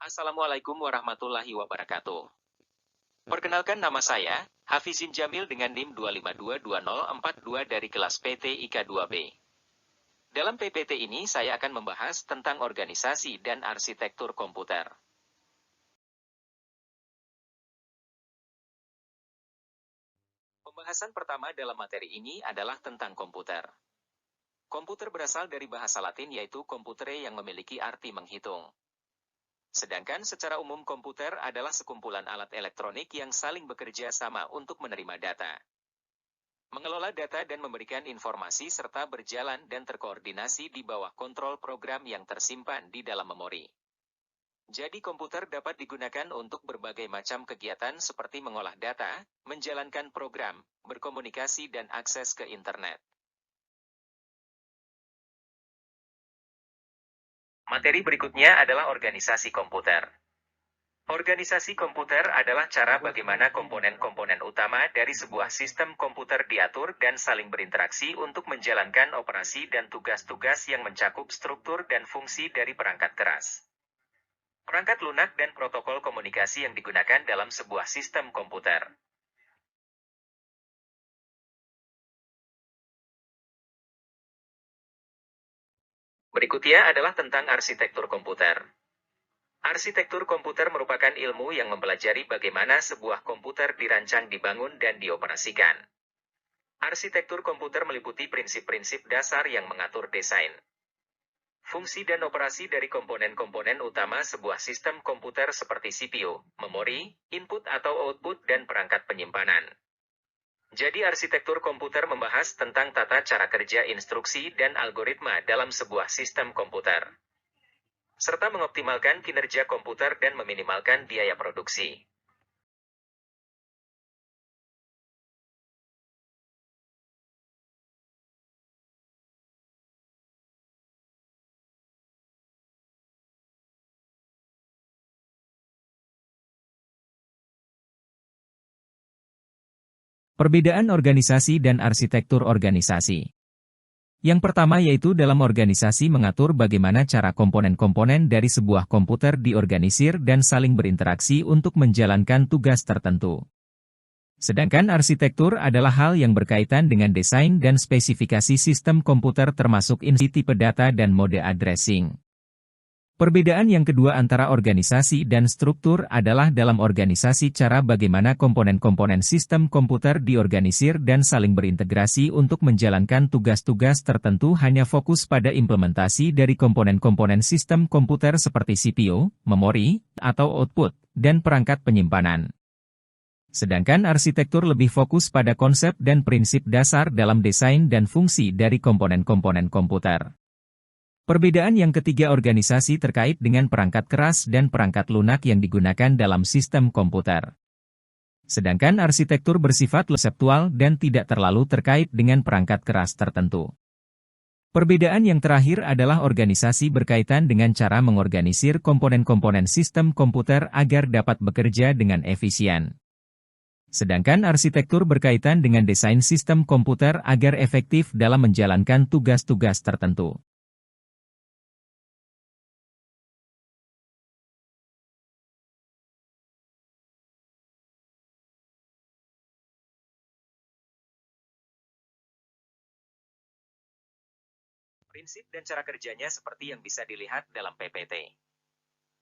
Assalamualaikum warahmatullahi wabarakatuh. Perkenalkan nama saya, Hafizin Jamil dengan NIM 2522042 dari kelas PT IK 2B. Dalam PPT ini saya akan membahas tentang organisasi dan arsitektur komputer. Pembahasan pertama dalam materi ini adalah tentang komputer. Komputer berasal dari bahasa Latin yaitu computere yang memiliki arti menghitung. Sedangkan secara umum komputer adalah sekumpulan alat elektronik yang saling bekerja sama untuk menerima data, mengelola data dan memberikan informasi serta berjalan dan terkoordinasi di bawah kontrol program yang tersimpan di dalam memori. Jadi komputer dapat digunakan untuk berbagai macam kegiatan seperti mengolah data, menjalankan program, berkomunikasi dan akses ke internet. Materi berikutnya adalah organisasi komputer. Organisasi komputer adalah cara bagaimana komponen-komponen utama dari sebuah sistem komputer diatur dan saling berinteraksi untuk menjalankan operasi dan tugas-tugas yang mencakup struktur dan fungsi dari perangkat keras, perangkat lunak dan protokol komunikasi yang digunakan dalam sebuah sistem komputer. Berikutnya adalah tentang arsitektur komputer. Arsitektur komputer merupakan ilmu yang mempelajari bagaimana sebuah komputer dirancang, dibangun, dan dioperasikan. Arsitektur komputer meliputi prinsip-prinsip dasar yang mengatur desain, fungsi dan operasi dari komponen-komponen utama sebuah sistem komputer seperti CPU, memori, input atau output, dan perangkat penyimpanan. Jadi arsitektur komputer membahas tentang tata cara kerja instruksi dan algoritma dalam sebuah sistem komputer, serta mengoptimalkan kinerja komputer dan meminimalkan biaya produksi. Perbedaan organisasi dan arsitektur organisasi. Yang pertama yaitu dalam organisasi mengatur bagaimana cara komponen-komponen dari sebuah komputer diorganisir dan saling berinteraksi untuk menjalankan tugas tertentu. Sedangkan arsitektur adalah hal yang berkaitan dengan desain dan spesifikasi sistem komputer termasuk insi tipe data dan mode addressing. Perbedaan yang kedua antara organisasi dan struktur adalah dalam organisasi cara bagaimana komponen-komponen sistem komputer diorganisir dan saling berintegrasi untuk menjalankan tugas-tugas tertentu hanya fokus pada implementasi dari komponen-komponen sistem komputer seperti CPU, memori, atau output, dan perangkat penyimpanan. Sedangkan arsitektur lebih fokus pada konsep dan prinsip dasar dalam desain dan fungsi dari komponen-komponen komputer. Perbedaan yang ketiga organisasi terkait dengan perangkat keras dan perangkat lunak yang digunakan dalam sistem komputer. Sedangkan arsitektur bersifat konseptual dan tidak terlalu terkait dengan perangkat keras tertentu. Perbedaan yang terakhir adalah organisasi berkaitan dengan cara mengorganisir komponen-komponen sistem komputer agar dapat bekerja dengan efisien. Sedangkan arsitektur berkaitan dengan desain sistem komputer agar efektif dalam menjalankan tugas-tugas tertentu. Prinsip dan cara kerjanya seperti yang bisa dilihat dalam PPT.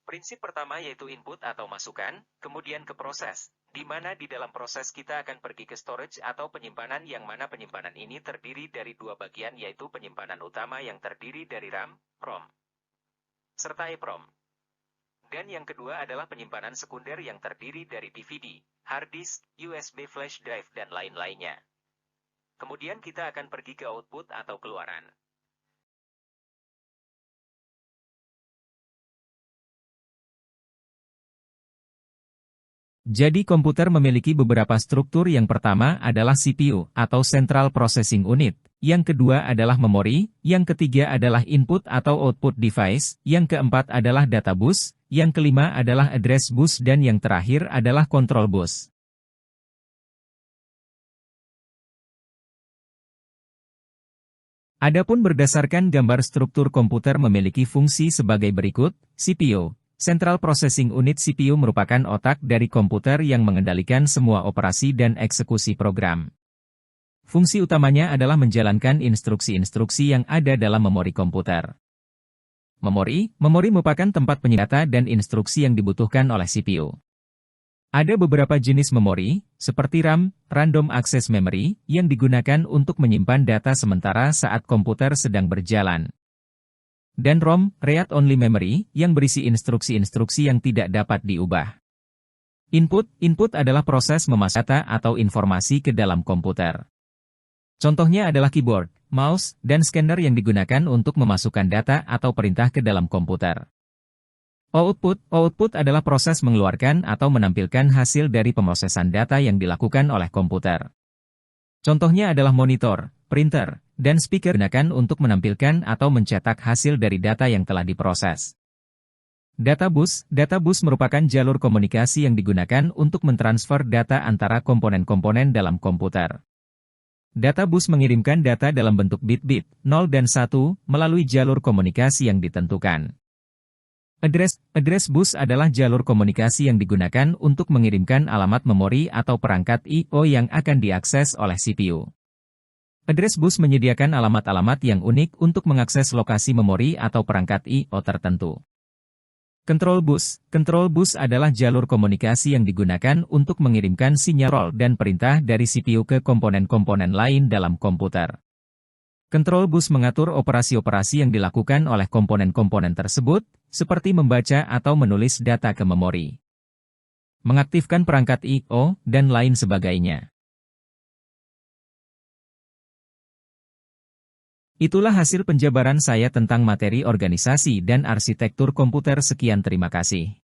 Prinsip pertama yaitu input atau masukan, kemudian ke proses, di mana di dalam proses kita akan pergi ke storage atau penyimpanan yang mana penyimpanan ini terdiri dari dua bagian yaitu penyimpanan utama yang terdiri dari RAM, ROM, serta EEPROM. Dan yang kedua adalah penyimpanan sekunder yang terdiri dari DVD, hard disk, USB flash drive dan lain-lainnya. Kemudian kita akan pergi ke output atau keluaran. Jadi komputer memiliki beberapa struktur. Yang pertama adalah CPU atau Central Processing Unit, yang kedua adalah memori, yang ketiga adalah input atau output device, yang keempat adalah data bus, yang kelima adalah address bus dan yang terakhir adalah control bus. Adapun berdasarkan gambar struktur komputer memiliki fungsi sebagai berikut, CPU. Central Processing Unit CPU merupakan otak dari komputer yang mengendalikan semua operasi dan eksekusi program. Fungsi utamanya adalah menjalankan instruksi-instruksi yang ada dalam memori komputer. Memori merupakan tempat penyimpanan data dan instruksi yang dibutuhkan oleh CPU. Ada beberapa jenis memori, seperti RAM, Random Access Memory, yang digunakan untuk menyimpan data sementara saat komputer sedang berjalan. Dan ROM, Read-Only Memory, yang berisi instruksi-instruksi yang tidak dapat diubah. Input adalah proses memasuk data atau informasi ke dalam komputer. Contohnya adalah keyboard, mouse, dan scanner yang digunakan untuk memasukkan data atau perintah ke dalam komputer. Output adalah proses mengeluarkan atau menampilkan hasil dari pemrosesan data yang dilakukan oleh komputer. Contohnya adalah monitor, printer, dan speaker digunakan untuk menampilkan atau mencetak hasil dari data yang telah diproses. Databus merupakan jalur komunikasi yang digunakan untuk mentransfer data antara komponen-komponen dalam komputer. Databus mengirimkan data dalam bentuk bit-bit, 0 dan 1, melalui jalur komunikasi yang ditentukan. Address bus adalah jalur komunikasi yang digunakan untuk mengirimkan alamat memori atau perangkat I/O yang akan diakses oleh CPU. Address bus menyediakan alamat-alamat yang unik untuk mengakses lokasi memori atau perangkat I/O tertentu. Control bus adalah jalur komunikasi yang digunakan untuk mengirimkan sinyal dan perintah dari CPU ke komponen-komponen lain dalam komputer. Control bus mengatur operasi-operasi yang dilakukan oleh komponen-komponen tersebut, seperti membaca atau menulis data ke memori, mengaktifkan perangkat I/O, dan lain sebagainya. Itulah hasil penjabaran saya tentang materi organisasi dan arsitektur komputer. Sekian, terima kasih.